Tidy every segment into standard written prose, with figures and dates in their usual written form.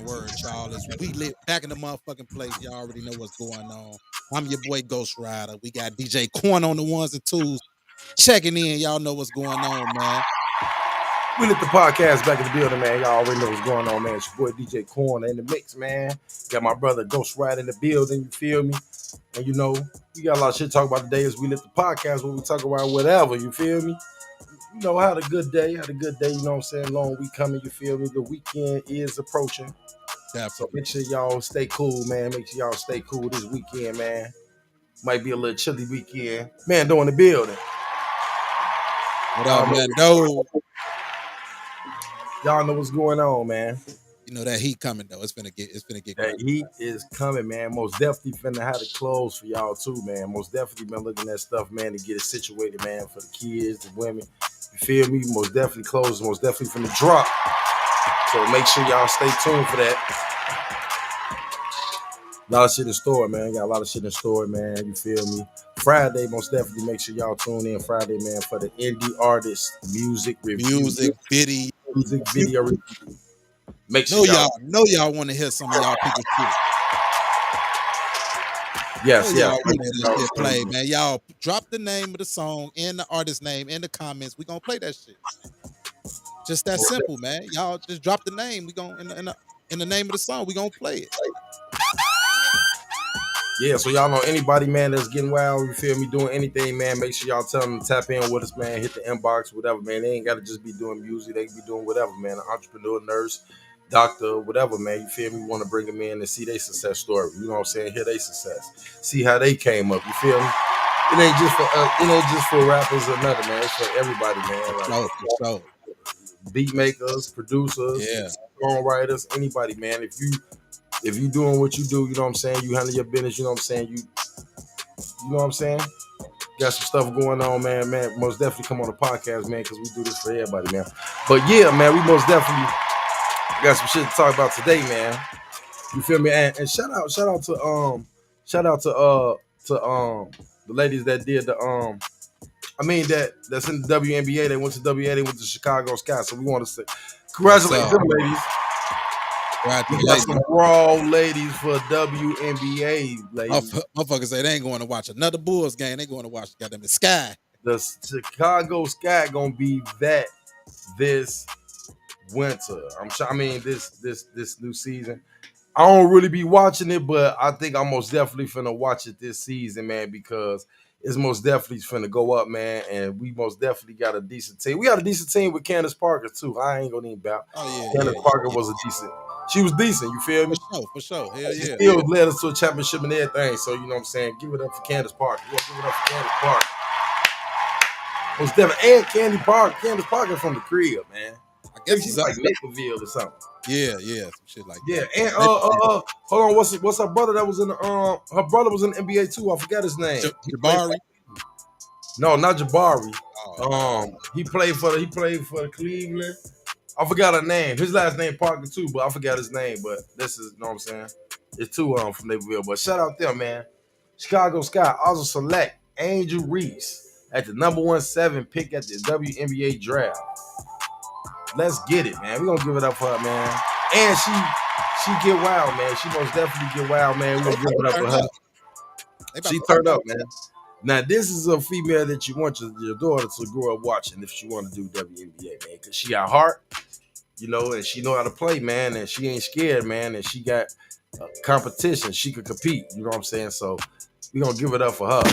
word, y'all. As we lit back in the motherfucking place, y'all already know what's going on. I'm your boy Ghost Rider. We got DJ Corn on the ones and twos checking in. Y'all know what's going on, man. We lit the podcast back in the building, man. Y'all already know what's going on, man. It's your boy DJ Corn in the mix, man. Got my brother Ghost Rider in the building, you feel me? And you know, we got a lot of shit to talk about today as we lit the podcast where we talk about whatever, you feel me? You know, had a good day, you know what I'm saying? Long week coming, you feel me? The weekend is approaching. Definitely. So make sure y'all stay cool, man. Make sure y'all stay cool this weekend, man. Might be a little chilly weekend. Man, doing the building. What up, man? No. Y'all know what's going on, man. You know that heat coming though. It's gonna get That crazy. heat is coming, man. Most definitely finna have the clothes for y'all too, man. Most definitely been looking at stuff, man, to get it situated, man, for the kids, the women. You feel me? Most definitely clothes, most definitely finna drop. So make sure y'all stay tuned for that. A lot of shit in store, man. Got a lot of shit in store, man. You feel me? Friday, most definitely make sure y'all tune in Friday, man, for the indie artist music review. Music video. Review. Make sure y'all want to hear some of y'all people's shit. Yes. Y'all want to hear this shit play, man. Y'all drop the name of the song and the artist name in the comments. We gonna play that shit. Just that simple, man. Y'all just drop the name. We gonna in the name of the song. We gonna play it. Yeah, so y'all know anybody, man, that's getting wild, you feel me, doing anything, man, make sure y'all tell them to tap in with us, man, hit the inbox, whatever, man. They ain't got to just be doing music. They can be doing whatever, man, an entrepreneur, nurse, doctor, whatever, man, you feel me? We want to bring them in and see their success story, you know what I'm saying, hear their success, see how they came up, you feel me? It ain't just for it ain't just for rappers or nothing, man. It's for everybody, man. Like, beat makers, producers, songwriters, anybody, man. If you doing what you do, you know what I'm saying, you handle your business, you know what I'm saying, you know what I'm saying, got some stuff going on, man, most definitely come on the podcast, man, because we do this for everybody, man. But yeah, man, we most definitely got some shit to talk about today, man. You feel me? And shout out to the ladies that did the that's in the WNBA. They went to WA, they went to Chicago Sky. So we want to say congratulations them ladies. We got some raw ladies for WNBA, ladies. Motherfuckers say they ain't going to watch another Bulls game. They going to watch goddamn the Sky. The Chicago Sky gonna be that this winter. This new season. I don't really be watching it, but I think I'm most definitely finna watch it this season, man, because it's most definitely finna go up, man, and we most definitely got a decent team. We got a decent team with Candace Parker, too. I ain't gonna even bout. Candace Parker was a decent. She was decent, you feel me? For sure. Hell yeah. She still led us to a championship and everything, so you know what I'm saying? Give it up for Candace Parker. Yeah, give it up for Candace Parker. Most definitely. And Candace Parker from the crib, man. I guess she's like Naperville or something. Yeah, some shit like that. Yeah, and hold on, what's her brother that was in the her brother was in the NBA too. I forgot his name. Jabari. No, not Jabari. He played for the Cleveland. I forgot her name. His last name Parker too, but I forgot his name. But this is, you know what I'm saying? It's two from Naperville. But shout out them, man. Chicago Sky also select Angel Reese at the number 17 pick at the WNBA draft. Let's get it, man. We're gonna give it up for her, man. And she get wild, man. She most definitely get wild, man. We're gonna give it up for her. She turned up, man. Now, this is a female that you want your daughter to grow up watching if she want to do WNBA, man. Because she got heart, you know, and she know how to play, man. And she ain't scared, man. And she got competition. She could compete, you know what I'm saying? So we're gonna give it up for her.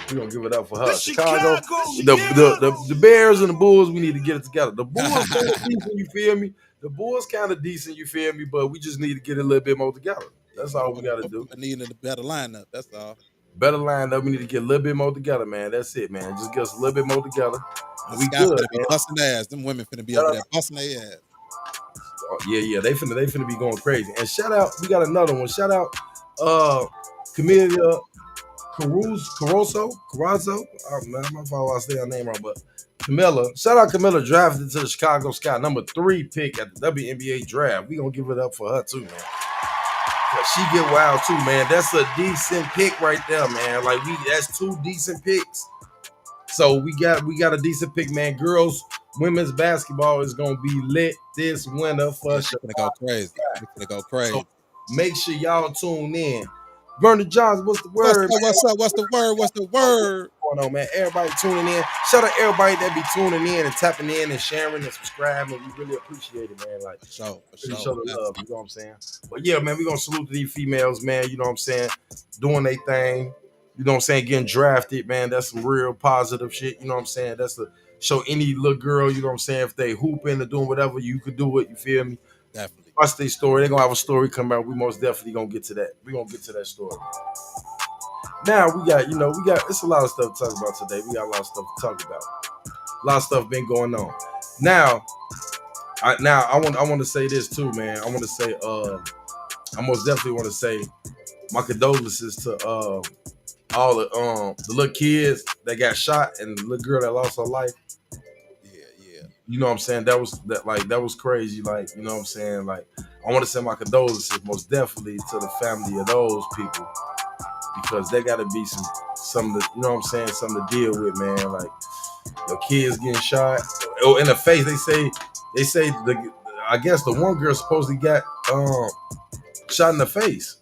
We're gonna give it up for her. Chicago, the Bears and the Bulls, we need to get it together. The Bulls kind of decent, you feel me? The Bulls kind of decent, you feel me? But we just need to get a little bit more together. That's all we got to do. We need a better lineup. That's all. Better lineup. We need to get a little bit more together, man. That's it, man. Just get us a little bit more together. We good, man. Busting ass. Them women finna be up there busting their ass. Yeah. They finna be going crazy. And shout out, we got another one. Shout out, Camila Caruso. Oh man, I'm not sure I say her name wrong, but Camilla. Shout out Camilla, drafted to the Chicago Sky, number 3 pick at the WNBA draft. We gonna give it up for her too, man. She get wild too, man. That's a decent pick right there, man. Like that's 2 decent picks. So we got a decent pick, man. Girls women's basketball is gonna be lit this winter for Yeah, sure. they finna go crazy. They finna go So crazy. make sure y'all tune in. Vernon Johns, what's the What's word, up? What's up? What's the word? What's the word? going on, man? Everybody tuning in. Shout out everybody that be tuning in and tapping in and sharing and subscribing. We really appreciate it, man. Like, For sure. For really sure. show the love. You know what I'm saying? But yeah, man, we gonna salute these females, man. You know what I'm saying? Doing their thing. You know what I'm saying? Getting drafted, man. That's some real positive shit. You know what I'm saying? That's the show any little girl. You know what I'm saying? If they hooping or doing whatever, you could do it. You feel me? Definitely. Watch their story. They're gonna have a story come out. We most definitely gonna get to that. We gonna get to that story. Now we got, it's a lot of stuff to talk about today. We got a lot of stuff to talk about. A lot of stuff been going on. Now, I want to say this too, man. I want to say, I most definitely want to say my condolences to all the little kids that got shot and the little girl that lost her life. Yeah. You know what I'm saying? That was crazy. Like, you know what I'm saying? Like, I want to send my condolences most definitely to the family of those people because they got to be some you know what I'm saying, something to deal with, man. Like, your kids getting shot in the face. They say I guess the one girl supposedly got shot in the face.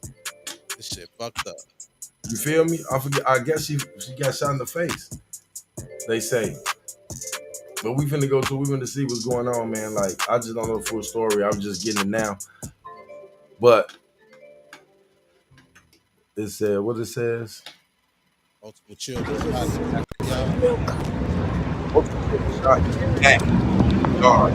This shit fucked up. You feel me? I forget. I guess she got shot in the face. They say. But we finna see what's going on, man. Like, I just don't know the full story. I'm just getting it now. But it said what it says. Multiple children shot in the back of the yard. Shot at yard.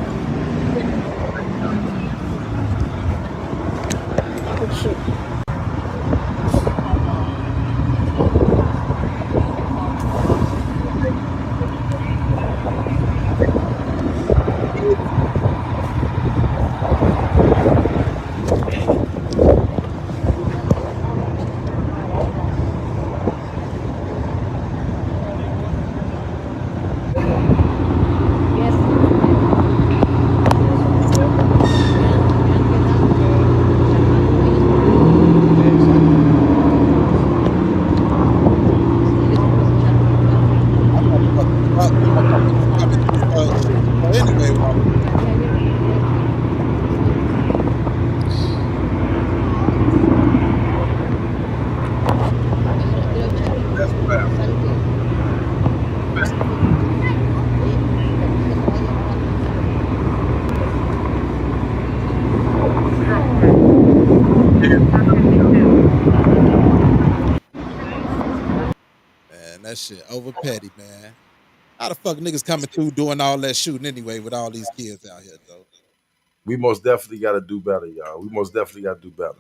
Anyway, That's wild. man, that shit over petty, man. How the fuck niggas coming through doing all that shooting anyway with all these kids out here, though? We most definitely got to do better, y'all. We most definitely got to do better.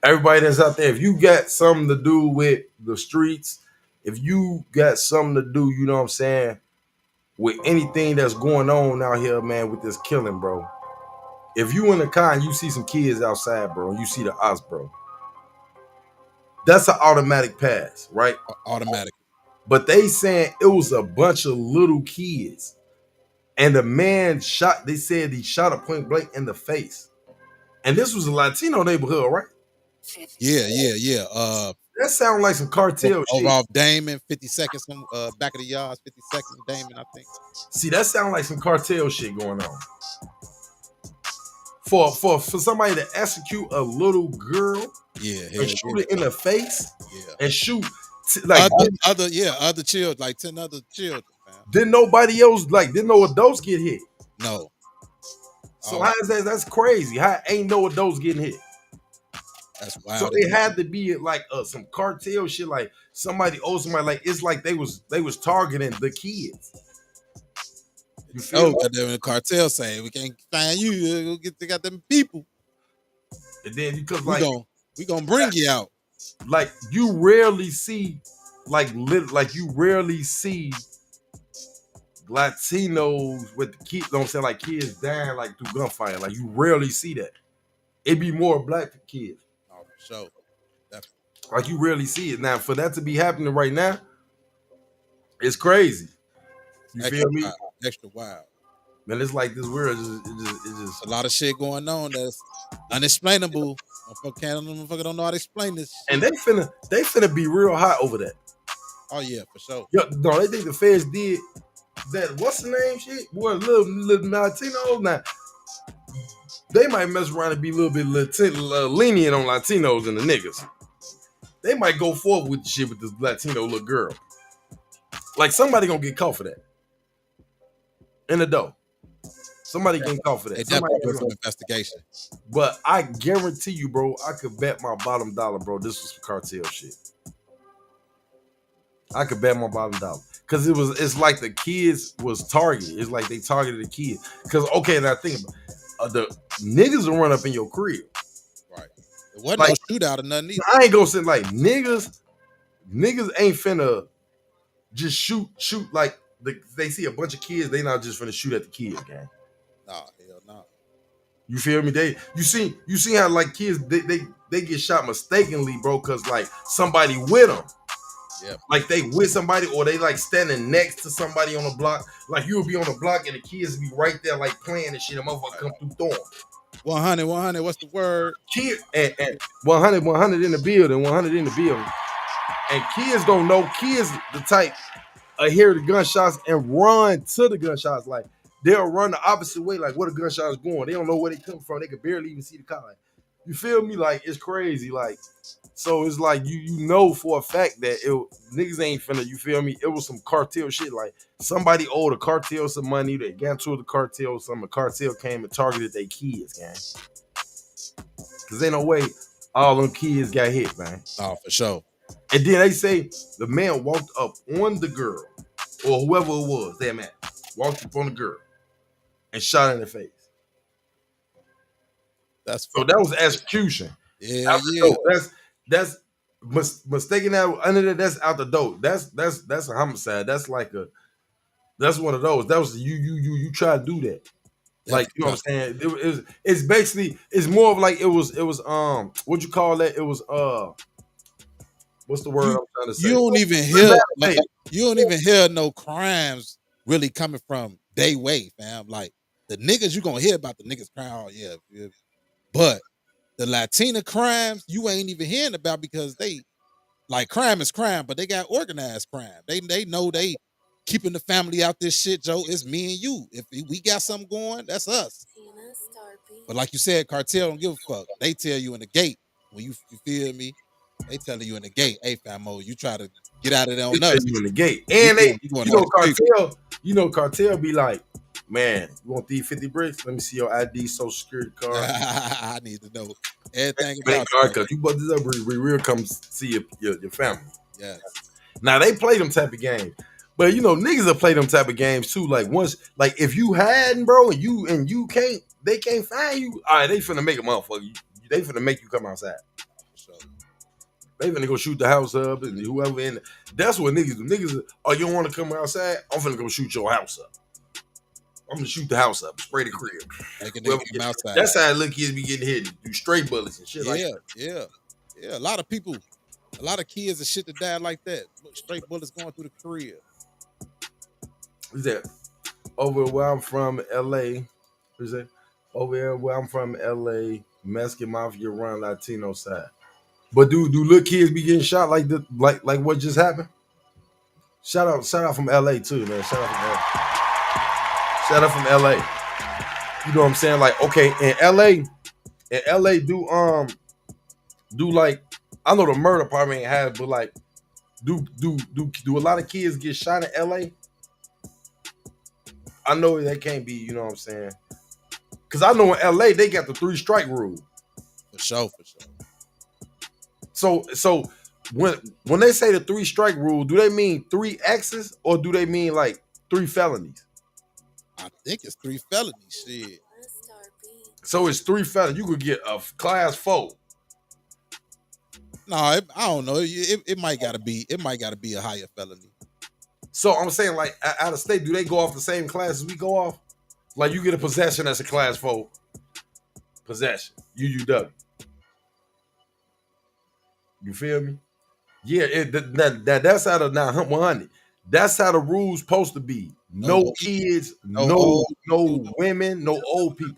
Everybody that's out there, if you got something to do with the streets, if you got something to do, you know what I'm saying, with anything that's going on out here, man, with this killing, bro. If you in the car and you see some kids outside, bro, and you see the us, bro, that's an automatic pass, right? Automatic. But they saying it was a bunch of little kids. And the man shot, they said he shot a point blank in the face. And this was a Latino neighborhood, right? Yeah. That sounds like some cartel Over shit. off Damon, 52nd, some back of the yards, 52nd Damon, I think. See, that sounds like some cartel shit going on. For somebody to execute a little girl, and shoot it in the face, and shoot like other children, like 10 other children, man. Didn't nobody else, like, didn't no adults get hit? No. So how is that? That's crazy. How ain't no adults getting hit? That's wild. So it had to be like some cartel shit, like somebody owes somebody, like it's like they was targeting the kids. You feel me? The cartel saying we can't find you, go got them people. And then because we gonna bring you out. Like you rarely see, you rarely see Latinos with the kids. You know what I'm saying, like kids dying like through gunfire. Like you rarely see that. It'd be more black kids. Oh, for sure. Definitely. Like you rarely see it. Now for that to be happening right now, it's crazy. You feel me? Extra wild. Man, it's like this world it's just a lot of shit going on that's unexplainable. Motherfucker don't know how to explain this shit. And they finna be real hot over that. Oh yeah, for sure. No, they think the feds did that what's the name shit? Boy, little Latinos now. They might mess around and be a little bit lenient on Latinos and the niggas. They might go forward with the shit with this Latino little girl. Like somebody gonna get caught for that. In the dough. Somebody getting caught for that. They Somebody definitely do some investigation. But I guarantee you, bro, I could bet my bottom dollar, bro, this was cartel shit. I could bet my bottom dollar. Cause it's like the kids was targeted. It's like they targeted the kids. Cause okay, now think about it. The niggas will run up in your crib. Right. It wasn't Like, no shootout or nothing either. I ain't gonna say like niggas ain't finna just shoot like they see a bunch of kids, they not just finna shoot at the kids, gang. Nah, hell no. You feel me? You see how like kids they get shot mistakenly, bro, cause like somebody with them. Yeah. Like they with somebody or they like standing next to somebody on the block. Like you'll be on the block and the kids be right there like playing and shit. A motherfucker come through throwing. 100, what's the word? Kid and 100 in the building, 100 in the building. And kids don't know. Kids the type hear the gunshots and run to the gunshots. Like they'll run the opposite way, like where the gunshots going. They don't know where they come from. They can barely even see the car. Like, you feel me? Like it's crazy. Like so, it's like you know for a fact that niggas ain't finna. You feel me? It was some cartel shit. Like somebody owed a cartel some money. They got into the cartel. The cartel came and targeted their kids, gang. Cause ain't no way all them kids got hit, man. Oh, for sure. And then they say the man walked up on the girl or whoever it was, that man walked up on the girl and shot her in the face. That's so that was execution. Yeah, yeah. That's mistaking that under that. That's out the door. That's a homicide. That's like that's one of those. That was you try to do that. Like you know what I'm saying? It's basically it's more of like it was what you call that? It was what's the word I'm trying to say? You don't even hear no crimes really coming from they way, fam. Like the niggas, you gonna hear about the niggas crying, oh yeah. But the Latina crimes, you ain't even hearing about because they like crime is crime, but they got organized crime. They know they keeping the family out this shit, Joe. It's me and you. If we got something going, that's us. But like you said, cartel don't give a fuck. They tell you in the gate when you feel me. They telling you in the gate, hey famo, you try to get out of there on us. You in the gate, and cartel be like, man, you want these 50 bricks? Let me see your ID, social security card. I need to know everything about card because you bought this up. We real come see your family. Yes. Now they play them type of games, but niggas will play them type of games too. Like once, like if you hadn't, bro, and you can't, they can't find you. All right, they finna make a motherfucker. They finna make you come outside. They finna go shoot the house up and whoever in. That's what niggas do. Niggas, oh, you don't want to come outside? I'm finna go shoot your house up. I'm gonna shoot the house up, spray the crib. Outside. That's how little kids be getting hit. Do straight bullets and shit like that. Yeah. A lot of people, a lot of kids and shit that died like that. Straight bullets going through the crib. Who's that? Over where I'm from, LA. Who's that? Over here where I'm from, LA, Mexican Mafia run Latino side. But do little kids be getting shot like what just happened? Shout out from LA too, man. Shout out from LA. You know what I'm saying? Like, okay, in LA do like, I know the murder part ain't have, but like do a lot of kids get shot in LA? I know that can't be, you know what I'm saying? Cause I know in LA they got the 3 strike rule. For sure. So when they say the 3 strike rule, do they mean 3 X's or do they mean like 3 felonies? I think it's 3 felonies, shit. So it's 3 felonies. You could get a class 4. No, I don't know. It might gotta be a higher felony. So I'm saying, like, out of state, do they go off the same class as we go off? Like, you get a possession that's a class 4 possession, UUW. You feel me? Yeah, that's how the 100. That's how the rules supposed to be. No kids, no women, no old people.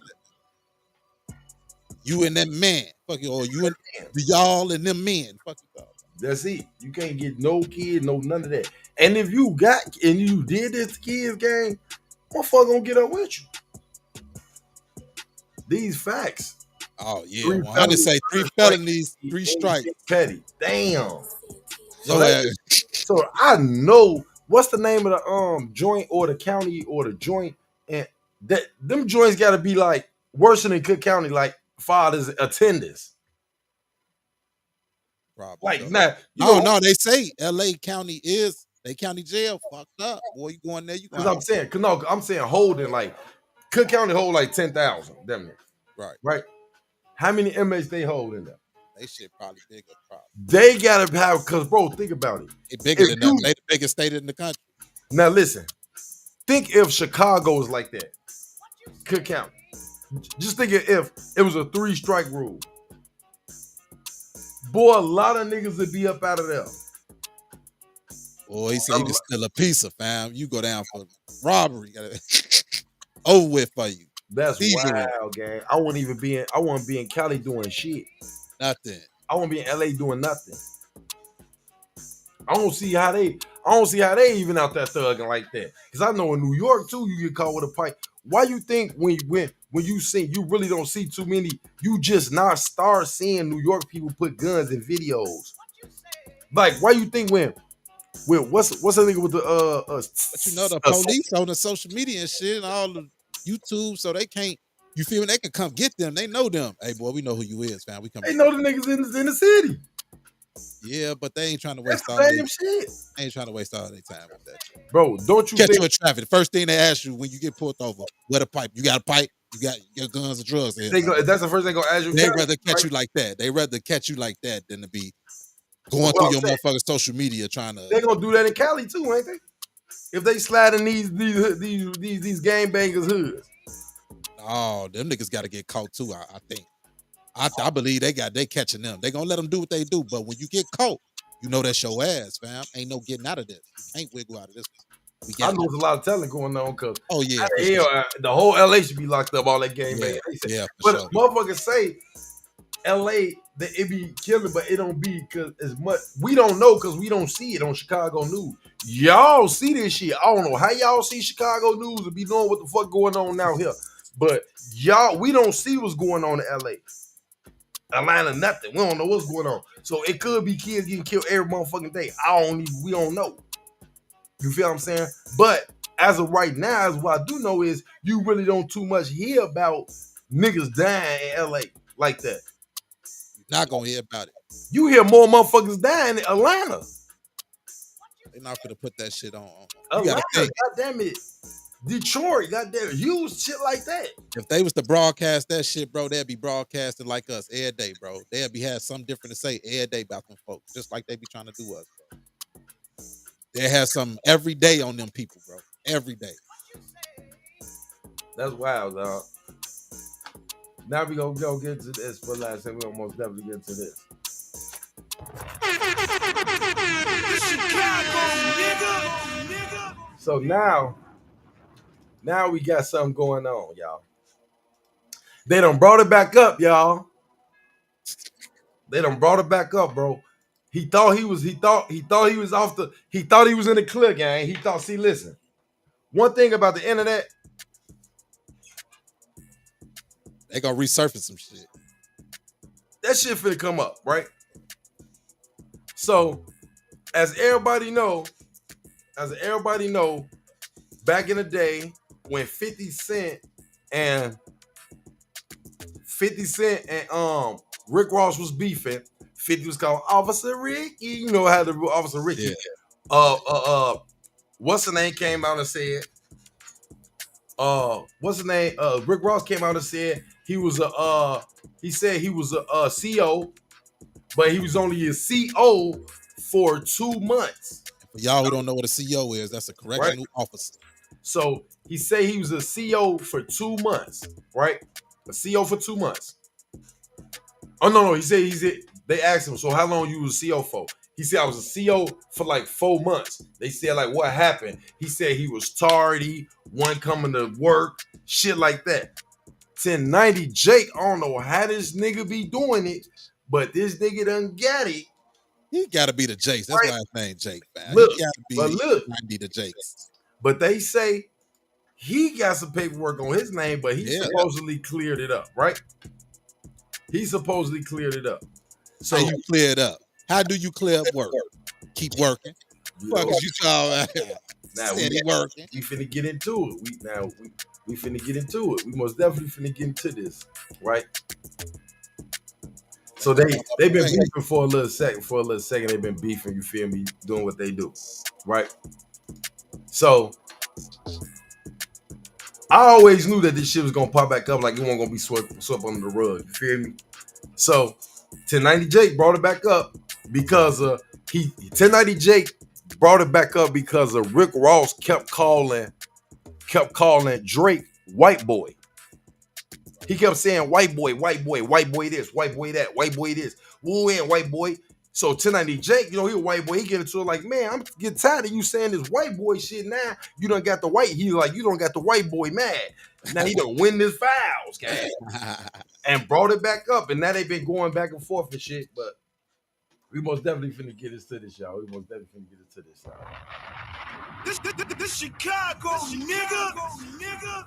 You and them men, fuck you, or you and y'all and them men, fuck you. That's it. You can't get no kid, no none of that. And if you did this to kids, gang, motherfucker gonna get up with you. These facts. Oh yeah, 100 3 felonies, say three first strike, felonies, 3 anything strikes. petty. Damn. So Yo that ass. so I know what's the name of the joint or the county or the joint, and that them joints got to be like worse than Cook County, like fathers attendance. Probably Like so. now, you I don't know, know. They say LA County is they county jail fucked up. Boy, you going there, you because gonna have I'm saying, cause no, I'm saying holding like Cook County hold like 10,000, damn it, right. right? How many inmates they hold in there? They shit probably bigger, probably. They gotta have, cause bro, think about it. They bigger If than that. you They the biggest state in the country. now listen, think if Chicago was like that, Cook County. Just think if it was a 3 strike rule. Boy, a lot of niggas would be up out of there. Boy, he said he can steal a pizza, fam. You go down for robbery. Over with for you. That's Thievery. wild, gang. I wouldn't be in Cali doing shit. Nothing. I wouldn't be in LA doing nothing. I don't see how they even out there thugging like that. Cause I know in New York too, you get caught with a pipe. Why you think when you see you really don't see too many? You just not start seeing New York people put guns in videos. Like why you think when what's the nigga with the But you know the police on the social media and shit and all the YouTube, so they can't. You feel me? They can come get them. They know them. Hey boy, we know who you is, fam. We come. They know the niggas in the city. Yeah, but they ain't trying to That's waste the all their same shit. They ain't trying to waste all their time with that shit. Bro, don't you Catch think you in traffic. The first thing they ask you when you get pulled over, what a pipe. You got a pipe, you got your guns and drugs. that's the first thing gonna ask you? They rather catch you like that. They rather catch you like that than to be going through your motherfucking social media trying to. They gonna do that in Cali too, ain't they? If they slide in these gang bangers hoods. Oh, them niggas got to get caught too. I think. I believe they catching them. They gonna let them do what they do. But when you get caught, you know that's your ass, fam. Ain't no getting out of this. You can't wiggle out of this. We I got. know there's a lot of talent going on because yeah, the whole LA should be locked up. All that gang banging. Yeah, but motherfuckers say LA that it be killing, but it don't be because as much we don't know because we don't see it on Chicago news. Y'all see this shit. I don't know how y'all see Chicago news and be knowing what the fuck going on now here. But y'all, we don't see what's going on in LA. Atlanta, nothing. We don't know what's going on. So it could be kids getting killed every motherfucking day. We don't know. You feel what I'm saying? But as of right now, as what I do know is you really don't too much hear about niggas dying in LA like that. You're not gonna hear about it. You hear more motherfuckers dying in Atlanta. They're not gonna put that shit on. Atlanta, goddamn it. Detroit, goddamn, huge shit like that. If they was to broadcast that shit, bro, they'd be broadcasting like us every day, bro. They'd be had something different to say every day about them folks, just like they be trying to do us, bro. They have something every day on them people, bro. Every day. That's wild, dog. Now we gonna get to this for last, and we gonna most definitely get to this. Chicago, nigga. So now we got something going on, y'all. They done brought it back up, y'all. They done brought it back up, bro. He thought he was in the clip, gang. He thought, see, listen. One thing about the internet, they gonna resurface some shit. That shit finna come up, right? So, as everybody know, back in the day when 50 Cent and Rick Ross was beefing, 50 was called Officer Ricky. You know how the Officer Ricky. Yeah. What's the name came out and said? What's the name? Rick Ross came out and said he was a CO, but he was only a CO for 2 months. For y'all who don't know what a CO is, that's a correctional officer. So he said he was a CO for 2 months, right? A CO for 2 months. Oh no, he said they asked him, so how long you was a CO for? He said I was a CO for like 4 months. They said like what happened? He said he was tardy, wasn't coming to work, shit like that. 1090 Jake, I don't know how this nigga be doing it, but this nigga done got it. He got to be the Jakes. That's Right? why his name Jake, man. He Look, got to but be look, the Jakes. but they say he got some paperwork on his name, but he supposedly cleared it up, right? He supposedly cleared it up. So How you clear it up? How do you clear up work? Keep working. Fuck is you talking about? Now Steady working. we finna get into it. We finna get into it. We most definitely finna get into this, right? So they've been beefing for a little second. For a little second, they've been beefing. You feel me? Doing what they do, right? So I always knew that this shit was gonna pop back up, like it wasn't gonna be swept under the rug. You feel me? So 1090 Jake brought it back up because 1090 Jake brought it back up because Rick Ross kept calling Drake white boy. He kept saying white boy this, white boy that, white boy this, woo and white boy. So 1090 Jake, he a white boy. He get into it like, man, I'm getting tired of you saying this white boy shit now. You done got the white. He like, you don't got the white boy mad. Now he done win this fouls, gang. And brought it back up. And now they've been going back and forth and shit. But we most definitely finna get into this, y'all. We most definitely finna get into this, y'all. This Chicago, nigga.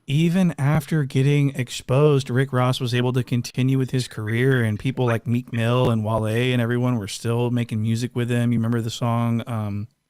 Even after getting exposed, Rick Ross was able to continue with his career, and people like Meek Mill and Wale and everyone were still making music with him. You remember the song?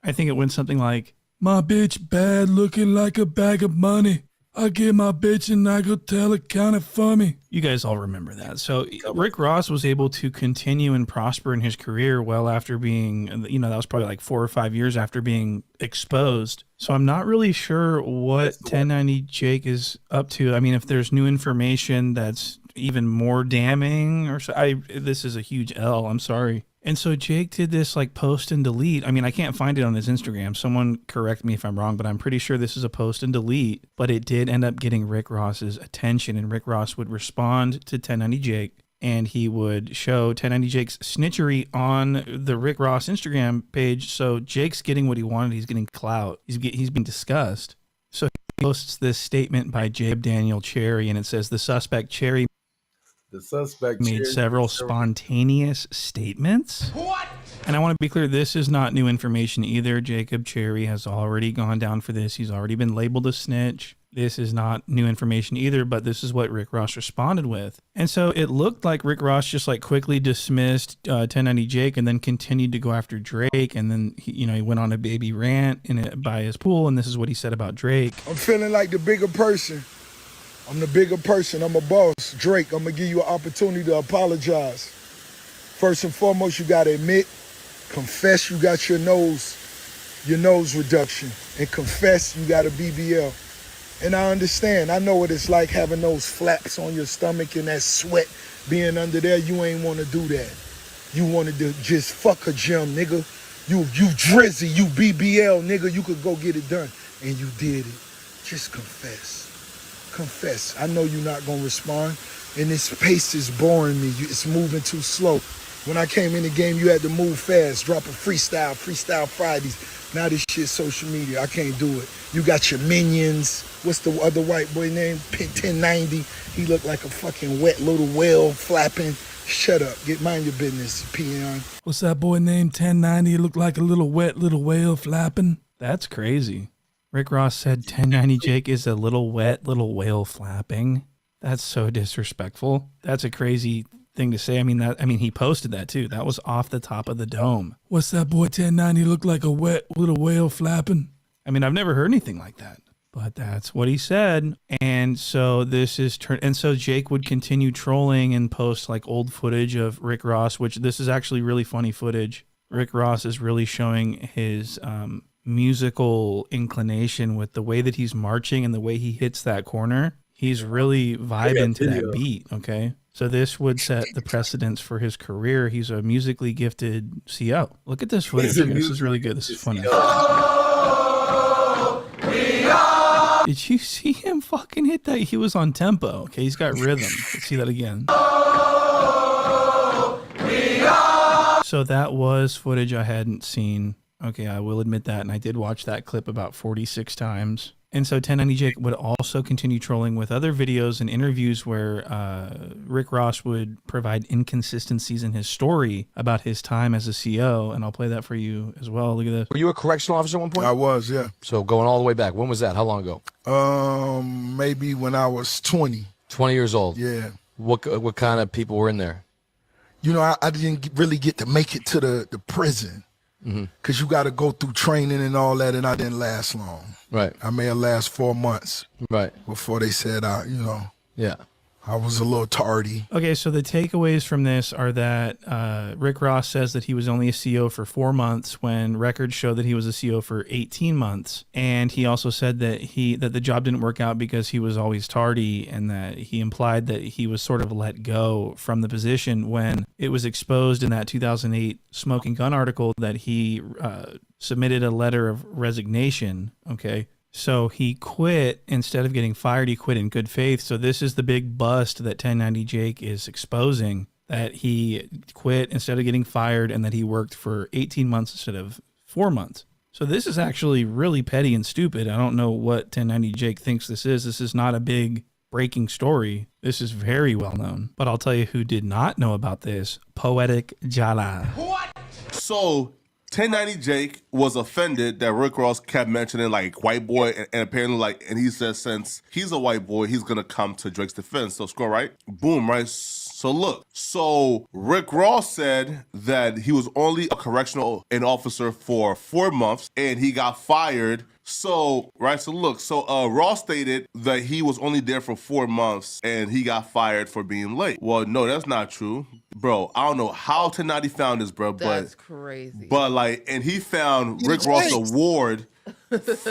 I think it went something like, "My bitch bad looking like a bag of money. I get my bitch and I go tell it count it for me." You guys all remember that. So Rick Ross was able to continue and prosper in his career well after being, that was probably like 4 or 5 years after being exposed. So I'm not really sure what 1090 Jake is up to. I mean, if there's new information that's even more damning or so, this is a huge L. I'm sorry. And so Jake did this like post and delete. I mean, I can't find it on his Instagram. Someone correct me if I'm wrong, but I'm pretty sure this is a post and delete. But it did end up getting Rick Ross's attention, and Rick Ross would respond to 1090 Jake, and he would show 1090 Jake's snitchery on the Rick Ross Instagram page. So Jake's getting what he wanted. He's getting clout. He's being discussed. So he posts this statement by Jacob Daniel Cherry, and it says, "The suspect Cherry made several spontaneous statements." What? And I want to be clear, this is not new information either. Jacob Cherry has already gone down for this. He's already been labeled a snitch. This is not new information either, but this is what Rick Ross responded with. And so it looked like Rick Ross just like quickly dismissed 1090 Jake and then continued to go after Drake. And then, he went on a baby rant by his pool. And this is what he said about Drake. "I'm feeling like the bigger person. I'm the bigger person. I'm a boss. Drake, I'm going to give you an opportunity to apologize. First and foremost, you got to admit, confess you got your nose reduction, and confess you got a BBL. And I understand. I know what it's like having those flaps on your stomach and that sweat being under there. You ain't want to do that. You wanted to just fuck a gym, nigga. You drizzy, you BBL, nigga. You could go get it done. And you did it. Just confess. Confess. I know you're not gonna respond, and this pace is boring me. It's moving too slow. When I came in the game, you had to move fast, drop a freestyle Fridays. Now this shit social media. I can't do it. You got your minions. What's the other white boy name? 1090. He looked like a fucking wet little whale flapping. Shut up. Mind your business, peon. What's that boy named 1090? He looked like a little wet little whale flapping. That's crazy. Rick Ross said 1090 Jake is a little wet little whale flapping. That's so disrespectful. That's a crazy thing to say. I mean, he posted that too. That was off the top of the dome. What's that boy 1090 look like a wet little whale flapping? I mean, I've never heard anything like that, but that's what he said. And so so Jake would continue trolling and post like old footage of Rick Ross, which this is actually really funny footage. Rick Ross is really showing his, musical inclination with the way that he's marching and the way he hits that corner. He's really vibing to that beat. Okay. So this would set the precedence for his career. He's a musically gifted CO. Look at this footage. This is really good. This is funny. Did you see him fucking hit that? He was on tempo. Okay. He's got rhythm. Let's see that again. So that was footage I hadn't seen. Okay, I will admit that, and I did watch that clip about 46 times. And so 1090 Jake would also continue trolling with other videos and interviews where Rick Ross would provide inconsistencies in his story about his time as a CO. And I'll play that for you as well. Look at this. Were you a correctional officer at one point? I was, yeah. So going all the way back. When was that? How long ago? Maybe when I was 20. 20 years old. Yeah. What kind of people were in there? You know, I didn't really get to make it to the prison because you got to go through training and all that, and I didn't last long. Right. I may have last 4 months. Right. Before they said, yeah, I was a little tardy. Okay, so the takeaways from this are that Rick Ross says that he was only a CO for 4 months when records show that he was a CO for 18 months. And he also said that the job didn't work out because he was always tardy, and that he implied that he was sort of let go from the position when it was exposed in that 2008 Smoking Gun article that he submitted a letter of resignation, okay? So he quit instead of getting fired. He quit in good faith. So this is the big bust that 1090 Jake is exposing, that he quit instead of getting fired and that he worked for 18 months instead of 4 months. So this is actually really petty and stupid. I don't know what 1090 Jake thinks this is. This is not a big breaking story. This is very well known. But I'll tell you who did not know about this. Poetic Jala. What? So 1090 Jake was offended that Rick Ross kept mentioning like white boy, and apparently and he says since he's a white boy, he's gonna come to Drake's defense. So score right, boom, right. So look, so Rick Ross said that he was only a correctional officer for 4 months and he got fired. So, right, so look, Ross stated that he was only there for 4 months and he got fired for being late. Well, no, that's not true. Bro, I don't know how 1090 found this, bro, That's crazy. But and he found Rick Ross award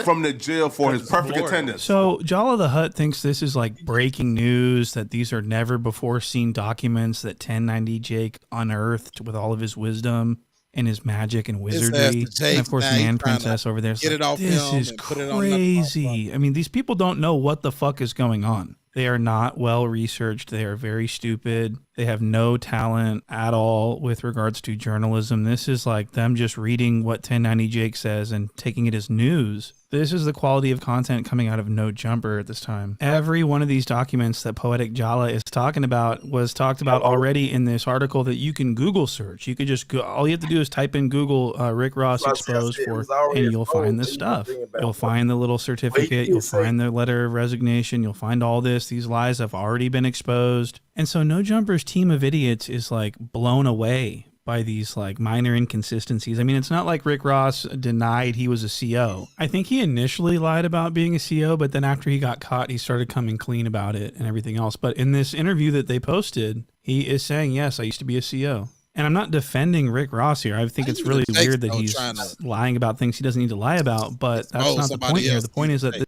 from the jail for his perfect attendance. So Jala the Hutt thinks this is like breaking news, that these are never before seen documents that 1090 Jake unearthed with all of his wisdom and his magic and wizardry. And of course, Man Princess over there. Get it off this is crazy. I mean, these people don't know what the fuck is going on. They are not well researched. They are very stupid. They have no talent at all with regards to journalism. This is like them just reading what 1090 Jake says and taking it as news. This is the quality of content coming out of No Jumper at this time. Every one of these documents that Poetic Jala is talking about was talked about already in this article that you can Google search. You could just go, all you have to do is type in Google Rick Ross exposed for, and you'll find this stuff. You'll find the little certificate. You'll find the letter of resignation. You'll find all this. These lies have already been exposed. And so No Jumper's team of idiots is like blown away by these like minor inconsistencies. I mean, it's not like Rick Ross denied he was a CO. I think he initially lied about being a CO, but then after he got caught, he started coming clean about it and everything else. But in this interview that they posted, he is saying, yes, I used to be a CO. And I'm not defending Rick Ross here. I think it's really weird that he's lying about things he doesn't need to lie about, but that's not the point here. The point is that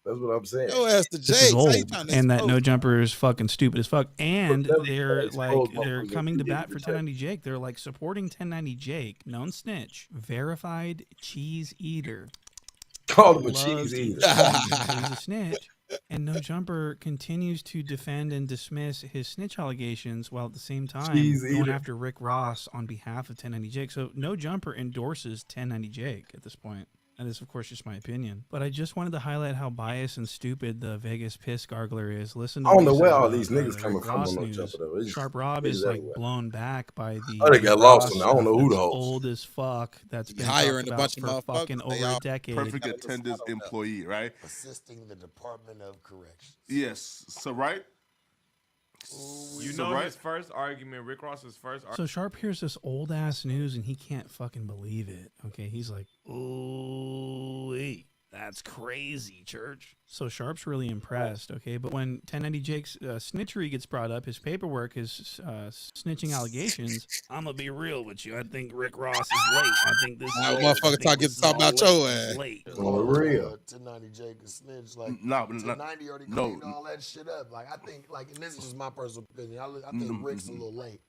that's what I'm saying. This is old, and that No Jumper is fucking stupid as fuck. And they're coming to bat for 1090 Jake. They're like supporting 1090 Jake, known snitch, verified cheese eater. Call him a cheese eater. He's a snitch. And No Jumper continues to defend and dismiss his snitch allegations while at the same time going after Rick Ross on behalf of 1090 Jake. So No Jumper endorses 1090 Jake at this point. That is, of course, just my opinion. But I just wanted to highlight how biased and stupid the Vegas piss gargler is. Listen to I don't know where all these niggas coming from on No Jumper, though. Sharp Rob is like blown back by the. Oh, they got lost on that. I don't know who the host. Old as fuck. That's been hiring a bunch for of fucking over a decade. Perfect attendance employee, right? Assisting the Department of Corrections. Yes. So right. You know his first argument, Rick Ross's first argument. So Sharp hears this old ass news and he can't fucking believe it. Okay, he's like, "Oh, wait, that's crazy, church." So Sharp's really impressed. Okay, but when 1090 Jake's snitchery gets brought up, his paperwork, his snitching allegations, I'm gonna be real with you. I think Rick Ross is late. I think this motherfucker talking about your ass. Late. For real. 1090 Jake is snitch. Like, no, 1090 already cleaned all that shit up. Like, I think, and this is just my personal opinion. I think Rick's a little late.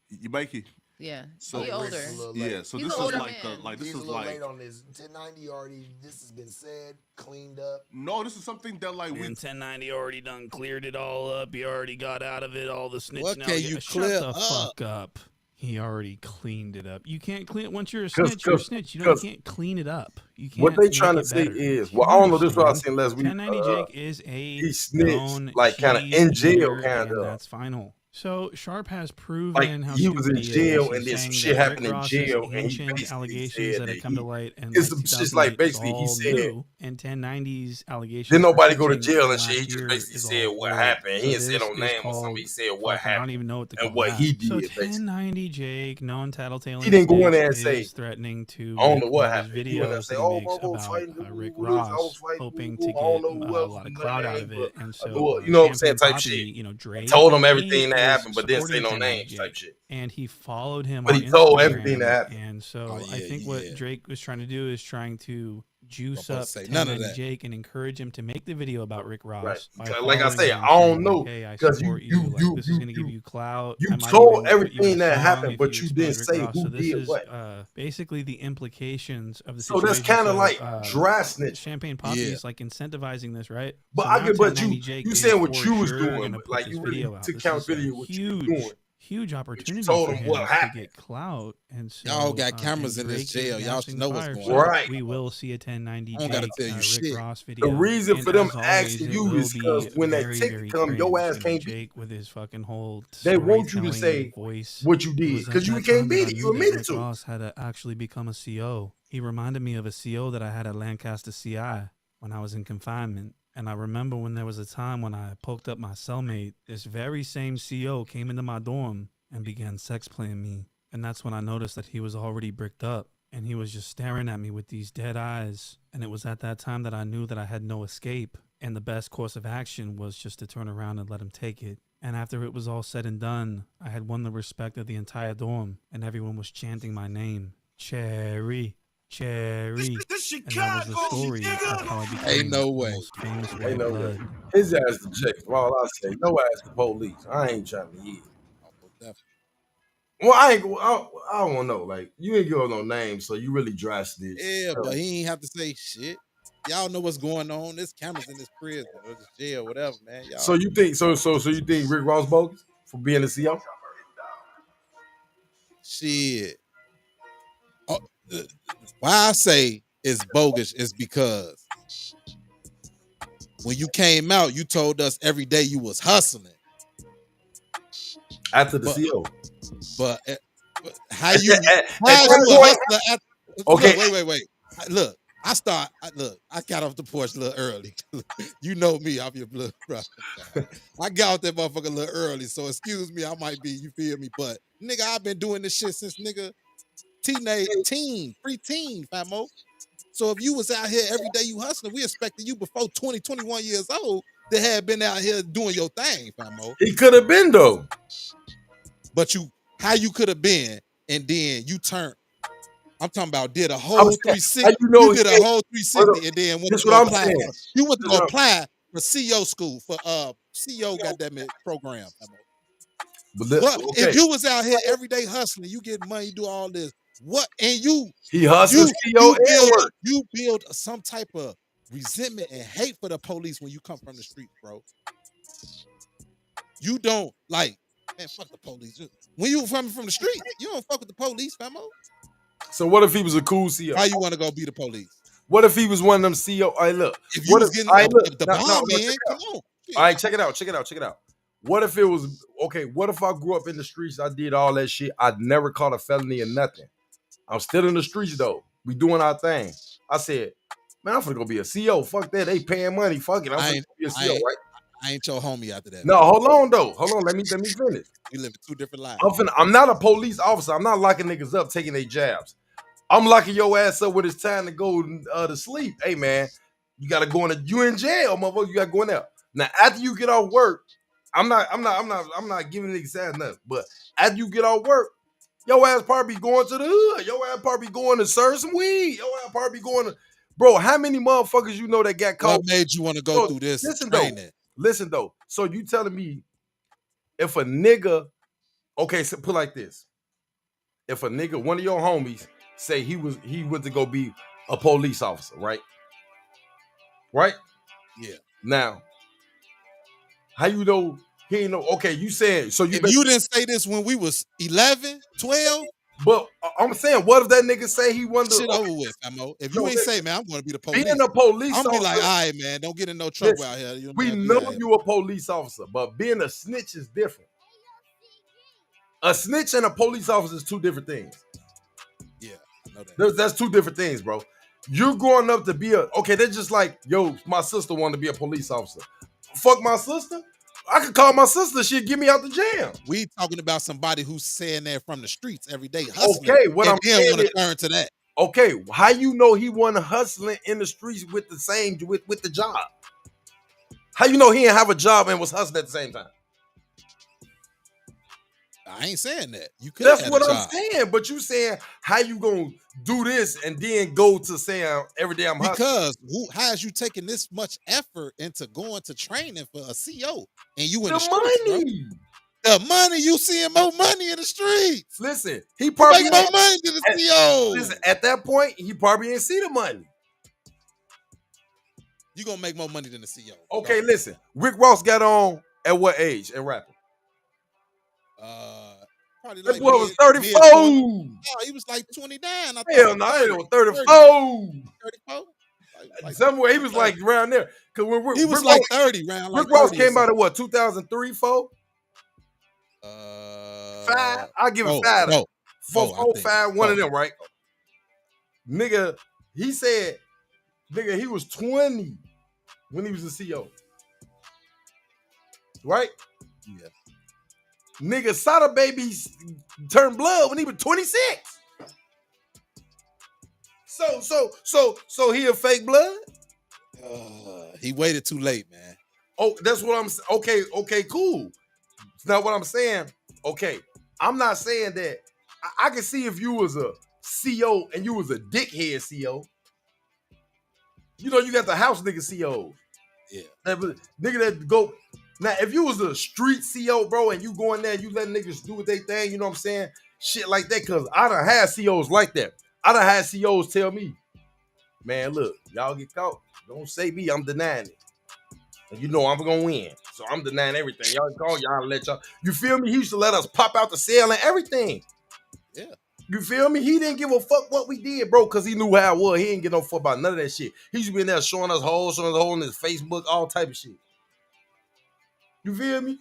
You make it. Yeah, so he older. Yeah, so he's this is like man. this He's is a little like late on this. 1090 already. This has been said, cleaned up. No, this is something that like we 1090 already done cleared it all up. He already got out of it. All the snitching. What can you clear Shut the fuck up. He already cleaned it up. You can't clean it once you're a snitch. You're a snitch. You can't clean it up. You can't. What they make trying to it say better. is, It's well, I don't know. This is what I huge, seen last week. 1090 Jake is a he snitched, known like kind of cheese in jail, eater, kind and of. that's final. So Sharp has proven Like how he was stupid in he jail, is. and He's then some saying shit that happened Rick in Ross's jail, and he ancient basically allegations said that that have come to light in it's like just like 2008 is basically he all said. new, and 1090's allegations Didn't for nobody go to snitching jail from and shit. He last just year basically is said all what old. happened. So He didn't say this no is name or called something. He said what fucking, I don't happened even know what to and call what that. he did. So Basically, 1090 Jake, known tattletale he didn't go in snitch, there and say, is threatening to I don't make know one what of his happened. He went there and videos say, that he oh, makes motherfucker about fighting, Rick who this? I was Ross, fighting, hoping who, to I don't get know who a else lot of was clout that out name, of but it. And I know, so you know what I'm saying, Champagne type Poppy, shit. you know, Drake, Told him he everything that is happened, but didn't say supporting no 1090 names, type Jake, shit. and he followed him But on he told everything that Instagram. happened. And so Oh, I think what yeah. Drake was trying to do is trying to juice Don't up say none of 1090 that. Jake and encourage him to make the video about Rick Right. Ross by Like I following say, him, I saying don't know, like, hey, I because support you. Like, this is going to give you clout. you I might told even put you in a everything that song happened, if but you you didn't expose Rick say Ross. who So this did is what. basically the implications of the So situation. that's kind of So, like dry snitch. Champagne Poppy Yeah. is like incentivizing this, right? But So I now get, but 1090 you Jake is saying what for you was sure doing, gonna but put like this you really video out. took This is a accountability of what you was doing. huge opportunity told for him him what to happened. get clout, and so Y'all got and cameras in this Drake is jail. Y'all gassing should the know what's fire. going So on. Right. we will see a 1090 I don't gotta Jake tell you Rick shit. Ross The video. reason And for them as always, asking it you will is be because when that very, ticket very come, your cringe. ass You know, can't be. Jake with his fucking whole They want you to storytelling say voice. what you It did was at because you that can't time that beat I it. You knew that admitted Rick to it. Ross had to actually become a CO. He reminded me of a CO that I had at Lancaster CI when I was in confinement. And I remember when there was a time when I poked up my cellmate, this very same CO came into my dorm and began sex playing me. And that's when I noticed that he was already bricked up and he was just staring at me with these dead eyes. And it was at that time that I knew that I had no escape. And the best course of action was just to turn around and let him take it. And after it was all said and done, I had won the respect of the entire dorm and everyone was chanting my name. Cherry. Cherry. And that was the story of how I became Ain't no the way. most famous Ain't white no blood. way. His ass the Jake. All I say, no ass the police. I ain't trying to hear. Oh, definitely. Well, I don't know. Like you ain't give no name, so you really dry snitch. Yeah, but he ain't have to say shit. Y'all know what's going on. There's cameras in this prison or this jail, whatever, man. Y'all. So you think so you think Rick Ross bogus for being a CO? Shit. Oh, why I say it's bogus is because when you came out, you told us every day you was hustling. After the CO. But how you At how that you a point- hustler? Okay. Look, wait. Look, I got off the porch a little early. You know me, I'm your blood brother. I got out that motherfucker a little early, so excuse me, I might be, you feel me? But nigga, I've been doing this shit since nigga preteen, famo. So if you was out here every day you hustling, we expected you before 20, 21 years old to have been out here doing your thing, famo. He could have been though. But how you could have been, and then you turned. I'm talking about did a whole I'm saying, 360. how you know You did a he- whole 360 and then went This to what go I'm apply saying. for. You went to This go what I'm- apply for CEO school for CEO goddamn it program. But If you was out here every day hustling, you get money, you do all this. What and he hustles CO and work. you build some type of resentment and hate for the police when you come from the streets, bro. You don't like, man, fuck the police. When you from the streets, you don't fuck with the police, famo. So what if he was a cool CO? Why you want to go be the police? What if he was one of them CO? All right, look. If you What was if getting look, the no, bomb no, man, check it come out. on. Shit. All right, check it out. What if it was okay? What if I grew up in the streets? I did all that shit. I'd never caught a felony or nothing. I'm still in the streets though. We doing our thing. I said, man, I'm finna go be a CO. Fuck that. They paying money. Fuck it. I'm finna go be a CO, right? I ain't your homie after that. No, man. hold on though. Hold on. Let me finish. We live in two different lives. I'm not a police officer. I'm not locking niggas up taking their jabs. I'm locking your ass up when it's time to go to sleep. Hey man, you gotta go you in jail, motherfucker. You gotta go in there. Now after you get off work, I'm not giving niggas ass nothing. But after you get off work, your ass probably be going to the hood. Your ass probably going to serve some weed. Your ass probably going to, bro. How many motherfuckers you know that got caught? What made you want to go through this training? Listen though. So you telling me if a nigga, okay, so put like this. If a nigga, one of your homies, say he went to go be a police officer, right? Right? Yeah. Now, how you know He ain't know. Okay, you saying so you. If you didn't say this when we was 11, 12, But I'm saying, what if that nigga say he wanted shit to? over with, famo. If No, you ain't listen, say, man, I'm going to be the being police. a police I'm be like, officer. all right, man, don't get in no trouble Listen, out here. You we know you a police officer, but being a snitch is different. A snitch and a police officer is two different things. Yeah, I know that. That's two different things, bro. You're growing up to be they're just like, yo, my sister wanted to be a police officer. Fuck my sister. I could call my sister, she'd get me out the jam. We talking about somebody who's saying that from the streets every day, hustling. Okay, what and I'm then saying want to is, turn to that. okay, how you know he wasn't hustling in the streets with the same with the job? How you know he didn't have a job and was hustling at the same time? I ain't saying that. You could. That's have what a I'm job. saying. But you saying how you gonna do this and then go to saying every day I'm hustling? Because how is you taking this much effort into going to training for a CO and you in the streets, bro? money. The money, you seeing more money in the streets. Listen, he You probably make more money than the CO. Listen, at that point, he probably didn't see the money. You gonna make more money than the CO. Okay, listen. Rick Ross got on at what age in rapping? Probably That like boy was mid 34. 20. No, he was like 29. I thought. Hell no, he was 34. 34. Like Somewhere he was 30. like around there. Cause when He was Rick like Ross, 30, round like Rick Ross 30 came out at what, 2003, 4? 5? I'll give it 5. No, 4, 5, one of them, right? Nigga, he said, nigga, he was 20 when he was a CO. Right? Yeah. Nigga, Sada Baby turned blood when he was 26. So he a fake blood? He waited too late, man. Oh, that's what I'm saying. Okay, cool. It's not what I'm saying. Okay, I'm not saying that. I can see if you was a CO and you was a dickhead CO. You know, you got the house nigga CO. Yeah. Nigga that go. Now, if you was a street CO, bro, and you go in there, you let niggas do what they thing, you know what I'm saying? Shit like that, because I done had COs like that. I done had COs tell me, man, look, y'all get caught. Don't say me, I'm denying it. And you know I'm gonna win. So I'm denying everything. Y'all call, y'all let y'all. You feel me? He used to let us pop out the cell and everything. Yeah. You feel me? He didn't give a fuck what we did, bro, because he knew how it was. He didn't give no fuck about none of that shit. He used to be in there showing us holes on his Facebook, all type of shit. You feel me?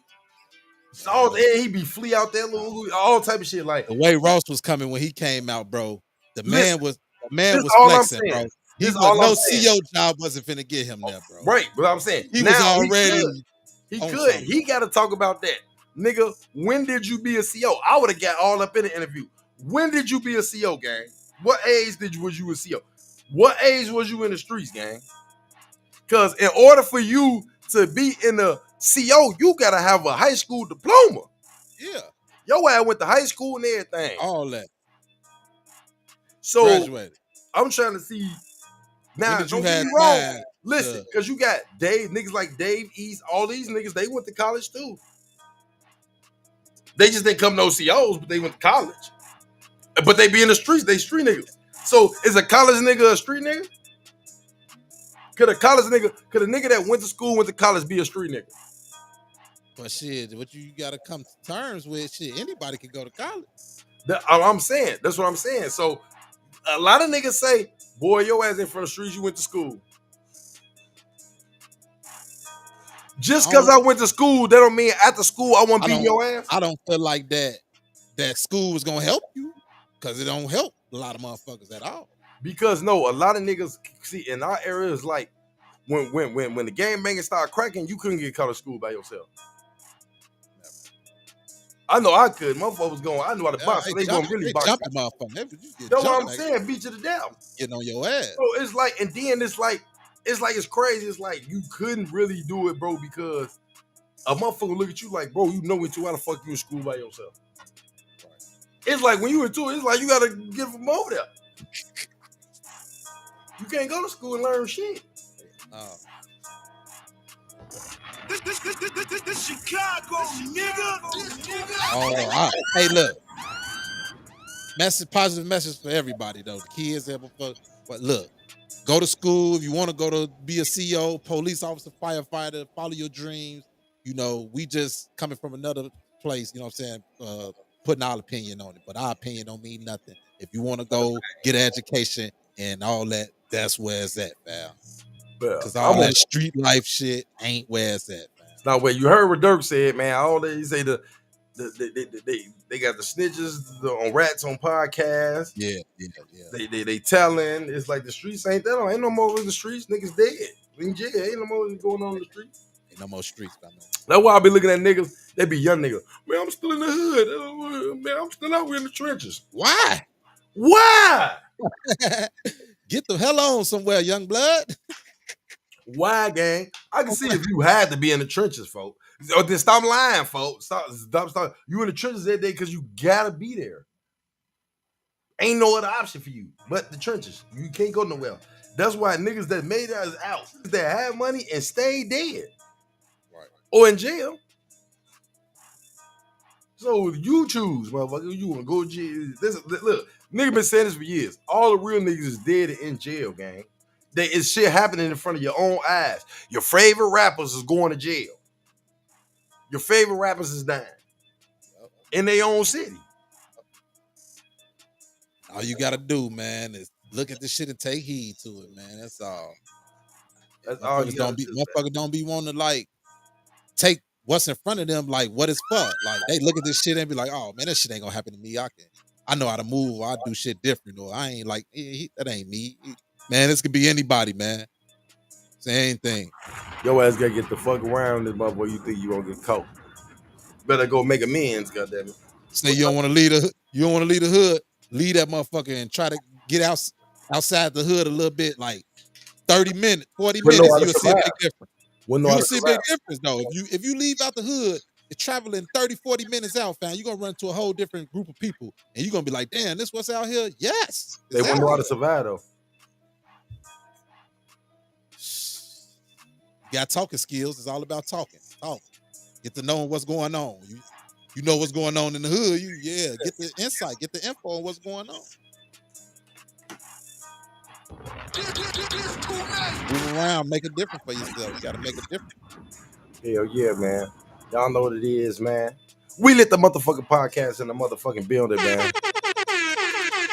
So all he be flee out there, all type of shit. Like the way Ross was coming when he came out, bro. The man was flexing, bro. He was no CO job wasn't finna get him there, bro. Right, but I'm saying he now was already. He could. He got to talk about that, nigga. When did you be a CO? I would have got all up in the interview. When did you be a CO, gang? What age was you a CO? What age was you in the streets, gang? Because in order for you to be in the CO, you gotta have a high school diploma. Yeah. Your ass went to high school and everything. All that. So graduated. I'm trying to see. Now, when did you don't get have me wrong. time Listen, because you got Dave, niggas like Dave East, all these niggas, they went to college too. They just didn't come no COs, but they went to college. But they be in the streets, they street niggas. So is a college nigga a street nigga? Could a nigga that went to school, went to college be a street nigga? But shit, what you gotta come to terms with, shit, anybody can go to college. I'm saying, that's what I'm saying. So a lot of niggas say, boy, your ass ain't from the streets, you went to school. Just because I went to school, that don't mean after school I want to beat your ass. I don't feel like that school was gonna help you, because it don't help a lot of motherfuckers at all. Because no, a lot of niggas see in our area is like when the game banging started cracking, you couldn't get caught at school by yourself. I know I could. Motherfucker was going. I knew how to box. So they going really box. Jumping motherfucker. That's what I'm saying. Beat you to death. Getting on your ass. So it's like, and then it's crazy. It's like you couldn't really do it, bro, because a motherfucker look at you like, bro, you know it too. How the fuck you in school by yourself? Right. It's like when you in two, it's like you gotta get from over there. You can't go to school and learn shit. This Chicago, nigga. Oh, hey, look. Positive message for everybody, though. The kids, but look, go to school. If you want to go to be a CO, police officer, firefighter, follow your dreams. you know, we just coming from another place, you know what I'm saying, putting our opinion on it. But our opinion don't mean nothing. If you want to go get an education and all that, that's where it's at, fam. Well, Cause I'm all on. that street life shit ain't where it's at, fam. It's not where you heard what Dirk said, man. All they say they got the snitches on rats on podcasts. Yeah. They telling. It's like the streets ain't that. Ain't no more in the streets. Niggas dead. In jail. Ain't no more going on in the streets. Ain't no more streets, fam. That's why I be looking at niggas. They be young niggas. Man, I'm still in the hood. Man, I'm still out here in the trenches. Why? Why? Get the hell on somewhere, young blood. Why, gang? I can see if you had to be in the trenches, folks. Or then stop lying, folks. Stop. You in the trenches that day because you gotta be there. Ain't no other option for you but the trenches. You can't go nowhere. That's why niggas that made us out, that had money and stayed dead. Right. Or in jail. So you choose, motherfucker. You want to go to jail. Look, nigga been saying this for years. All the real niggas is dead and in jail, gang. It's shit happening in front of your own eyes. Your favorite rappers is going to jail. Your favorite rappers is dying in their own city. All you gotta do, man, is look at this shit and take heed to it, man. That's all. That's all you gotta do. Motherfuckers don't be wanting to like take what's in front of them like what it's for. Like they look at this shit and be like, oh man, that shit ain't gonna happen to me. I know how to move, or I do shit different, or I ain't like that ain't me. Man, this could be anybody, man. Same thing. Your ass gotta get the fuck around this motherfucker. You think you gonna get caught? Better go make amends, goddammit. Say you don't want to leave the hood. Leave that motherfucker and try to get outside the hood a little bit, like 30 minutes, 40 minutes, and you'll see a big difference. You'll see a big difference though. If you leave out the hood, you're traveling 30, 40 minutes out, fam, you're gonna run into a whole different group of people. And you're gonna be like, damn, this what's out here? Yes. They wouldn't know how to survive though. You got talking skills. It's all about talking. Talk. Get to know what's going on. You know what's going on in the hood. Get the insight, get the info on what's going on. Move around, make a difference for yourself. You gotta make a difference. Hell yeah, man. Y'all know what it is, man. We lit the motherfucking podcast in the motherfucking building, man.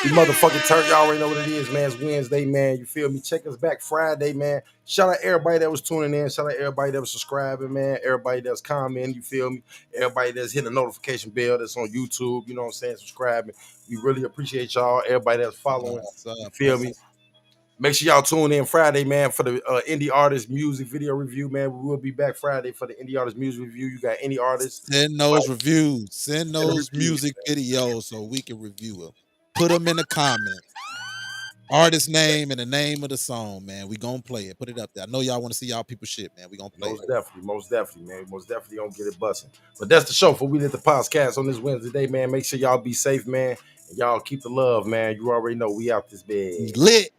You motherfucking Turk, y'all already know what it is, man. It's Wednesday, man. You feel me? Check us back Friday, man. Shout out everybody that was tuning in. Shout out everybody that was subscribing, man. Everybody that's commenting, you feel me? Everybody that's hitting the notification bell that's on YouTube, you know what I'm saying? Subscribing. We really appreciate y'all. Everybody that's following, you feel me? Make sure y'all tune in Friday, man, for the indie artist music video review, man. We will be back Friday for the indie artist music review. You got any artists? Send those reviews. Send those music videos so we can review them. Put them in the comments. Artist name and the name of the song, man. We gonna play it. Put it up there. I know y'all want to see y'all people shit, man. We gonna play it. Most definitely, man. Most definitely gonna get it busting. But that's the show for We Lit the Podcast on this Wednesday, man. Make sure y'all be safe, man. And y'all keep the love, man. You already know we out this bed. Lit.